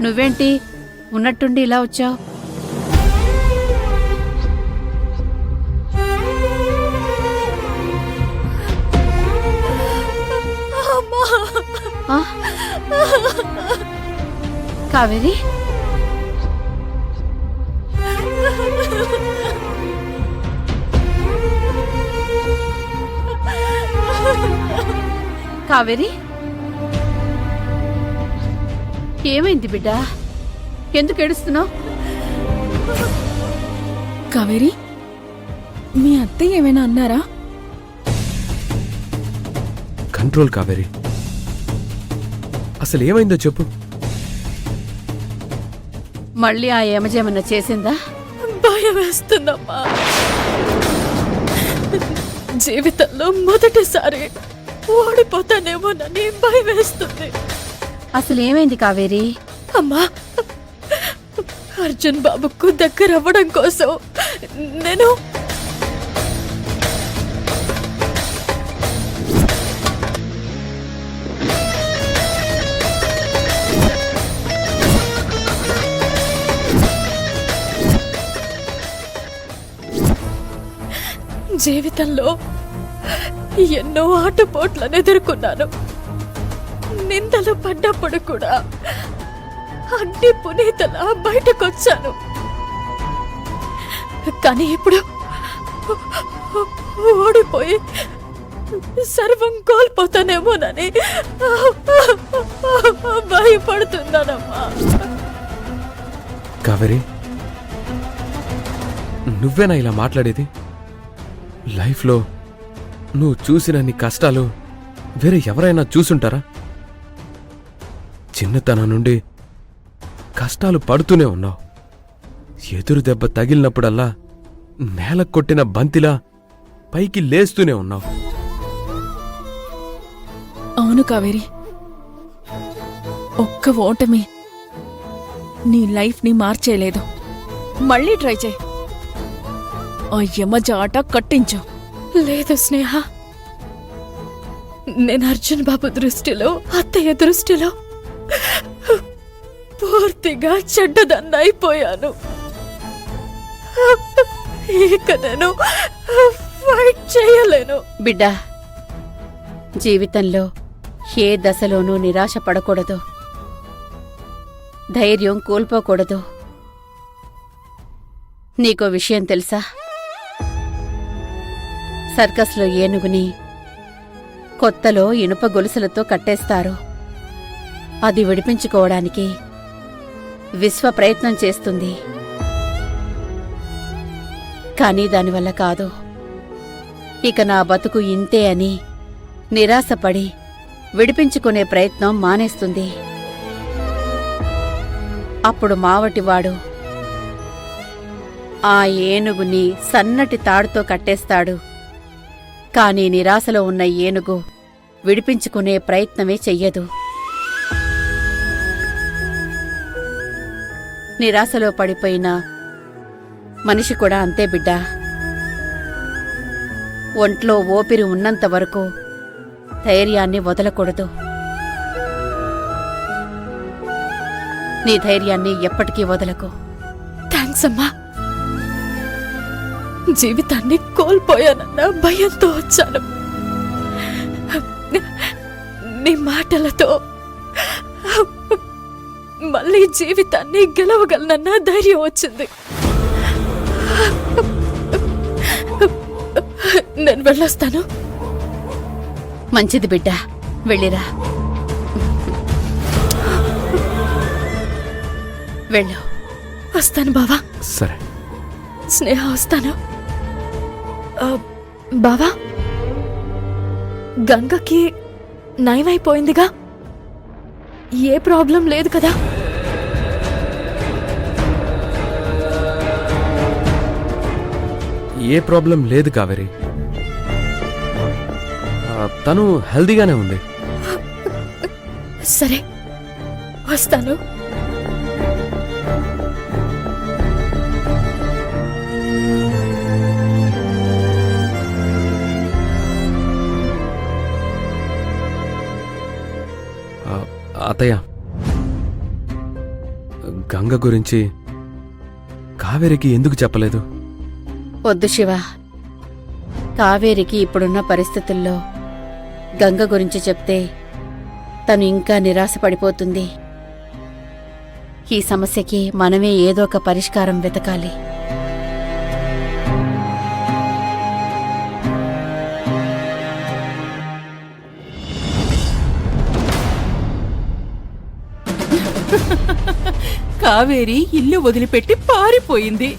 నువ్వేంటి ఉన్నట్టుండి ఇలా వచ్చావు? కావేరి, కావేరి, ఏమైంది బిడ్డ? ఎందుకు ఏడుస్తున్నావు? కావేరి, మీ అత్తయ్య ఏమైనా అన్నారా? కంట్రోల్ కావేరి, అసలు ఏమైందో చెప్పు. మళ్ళీ ఆ ఏమజేమన్నా చేసిందా? భయం వేస్తుందమ్మా. జీవితంలో మొదటిసారి ఓడిపోతానేమోనని భయం వేస్తుంది. అసలు ఏమైంది కావేరి? అమ్మా, అర్జున్ బాబుకు దగ్గర అవ్వడం కోసం నేను జీవితంలో ఎన్నో ఆటపోట్లను ఎదుర్కొన్నాను. నిందలు పడ్డప్పుడు కూడా అగ్ని పునీతలా బయటకొచ్చాను. కానీ ఇప్పుడు ఓడిపోయి సర్వం కోల్పోతానేమోనని భయపడుతున్నానమ్మా. కావేరి, నువ్వేనా ఇలా మాట్లాడేది? లైఫ్లో నువ్వు చూసినన్ని కష్టాలు వేరే ఎవరైనా చూసుంటారా? చిన్నతనం నుండి కష్టాలు పడుతూనే ఉన్నావు. ఎదురు దెబ్బ తగిలినప్పుడల్లా నేల కొట్టిన బంతిలా పైకి లేస్తూనే ఉన్నావు. అవును కావేరి, ఒక్క ఓటమి నీ లైఫ్ని మార్చేయలేదు. మళ్ళీ ట్రై చేయి. ఆ యమజాట కట్టించు. లేదు స్నేహ, నేను అర్జున్ బాబు దృష్టిలో, అత్తయ్య దృష్టిలో పూర్తిగా చెడ్డదన్నైపోయాను. ఇక నేను ఫైట్ చేయలేను. బిడ్డ, జీవితంలో ఏ దశలోనూ నిరాశ పడకూడదు, ధైర్యం కోల్పోకూడదు. నీకో విషయం తెలుసా? సర్కస్లో ఏనుగుని కొత్తలో ఇనుప గొలుసులతో కట్టేస్తారు. అది విడిపించుకోవడానికి విశ్వ ప్రయత్నం చేస్తుంది, కానీ దానివల్ల కాదు. ఇక నా బతుకు ఇంతే అని నిరాశపడి విడిపించుకునే ప్రయత్నం మానేస్తుంది. అప్పుడు మావటివాడు ఆ ఏనుగుని సన్నటి తాడుతో కట్టేస్తాడు. కానీ నిరాశలో ఉన్న ఏనుగు విడిపించుకునే ప్రయత్నమే చెయ్యదు. నిరాశలో పడిపోయిన మనిషి కూడా అంతే బిడ్డా. ఒంట్లో ఓపిరి ఉన్నంత వరకు ధైర్యాన్ని వదలకూడదు. నీ ధైర్యాన్ని ఎప్పటికీ వదలకు. థ్యాంక్స్ అమ్మా. జీవితాన్ని కోల్పోయానన్న భయంతో వచ్చాను. నీ మాటలతో మళ్ళీ జీవితాన్ని గెలవగలనన్న ధైర్యం వచ్చింది. నేను వెళ్ళొస్తాను. మంచిది బిడ్డా, వెళ్ళిరా. వెళ్ళు. వస్తాను బావా. సరే స్నేహ, వస్తాను. బావా, గంగకి నయమైపోయిందిగా? ఏ ప్రాబ్లం లేదు కదా? ఏ ప్రాబ్లం లేదు కావేరి, తను హెల్దీగానే ఉంది. సరే, వస్తాను. అత్తయ్య, గంగ గురించి కావేరికి ఎందుకు చెప్పలేదు? వద్దు శివ. కావేరికి ఇప్పుడున్న పరిస్థితుల్లో గంగ గురించి చెప్తే తను ఇంకా నిరాశపడిపోతుంది. ఈ సమస్యకి మనమే ఏదో ఒక పరిష్కారం వెతకాలి. కావేరి ఇల్లు వదిలిపెట్టి పారిపోయింది.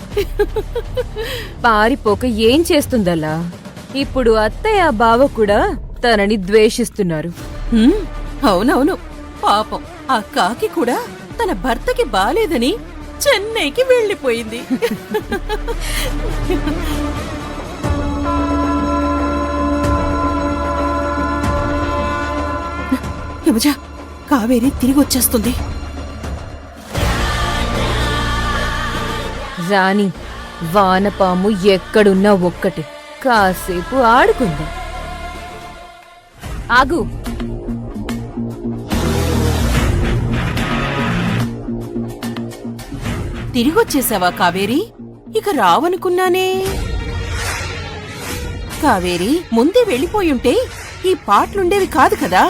పారిపోక ఏం చేస్తుందలా? ఇప్పుడు అత్తయ్య బావ కూడా తనని ద్వేషిస్తున్నారు. అవునవును, పాపం ఆ కాకి కూడా తన భర్తకి బాలేదని చెన్నైకి వెళ్ళిపోయింది. యమజా, కావేరి తిరిగి వచ్చేస్తుంది. రాణి, వానపాము ఎక్కడున్నా ఒక్కటే. కాసేపు ఆడుకుందాం. ఆగు. తిరిగొచ్చేసావా కావేరి? ఇక రావనుకున్నానే. కావేరి, ముందే వెళ్ళిపోయుంటే ఈ పాటలుండేవి కాదు కదా.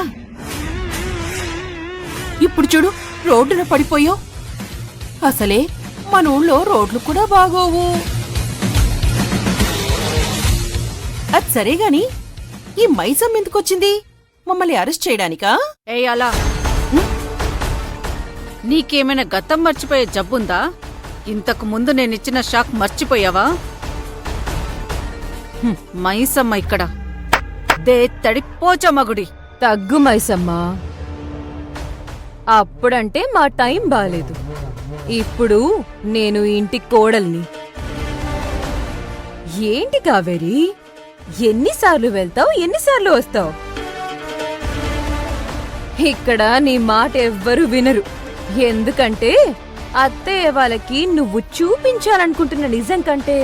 ఇప్పుడు చూడు, రోడ్డున పడిపోయావు. అసలే మన ఊళ్ళో రోడ్లు కూడా బాగోవు. అది సరేగాని ఈ మైసమ్ ఎందుకొచ్చింది? మమ్మల్ని అరెస్ట్ చేయడానికా? అలా నీకేమైనా గతం మర్చిపోయే జబ్బుందా? ఇంతకు ముందు నేనిచ్చిన షాక్ మర్చిపోయావా? మైసమ్మ ఇక్కడ దేత్తడి పోచమ్మగుడి. తగ్గు మైసమ్మా. అప్పుడంటే మా టైం బాలేదు. ఇప్పుడు నేను ఇంటి కోడల్ని. ఏంటి కావేరి, ఎన్నిసార్లు వెళ్తావు, ఎన్నిసార్లు వస్తావు? ఇక్కడ నీ మాట ఎవ్వరూ వినరు. ఎందుకంటే అత్తయ్య వాళ్ళకి నువ్వు చూపించాలనుకుంటున్న నిజం కంటే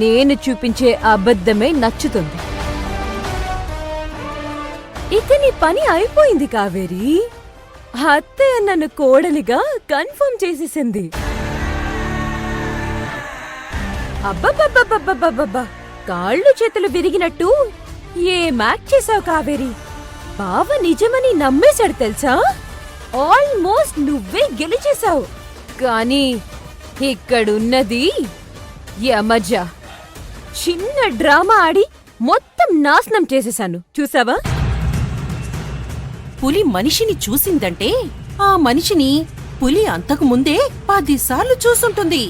నేను చూపించే అబద్ధమే నచ్చుతుంది. ఇక నీ పని అయిపోయింది కావేరి. అత్తయ్య నన్ను కోడలిగా కన్ఫర్మ్ చేసేసింది. అబ్బబ్బబ్బబ్బబ్బబ్బబ్బా, కాళ్ళు చేతులు విరిగినట్టు ఏం యాక్ట్ చేసావు కావేరి. బావ నిజమని నమ్మేశాడు తెలుసా? ఆల్మోస్ట్ నువ్వే గెలిచేశావు. కానీ ఇక్కడున్నది యమజ. చిన్న డ్రామా ఆడి మొత్తం నాశనం చేసేశాను. చూసావా? పులి మనిషిని చూసిందంటే ఆ మనిషిని పులి అంతకు ముందే 10 సార్లు చూసుంటుంది.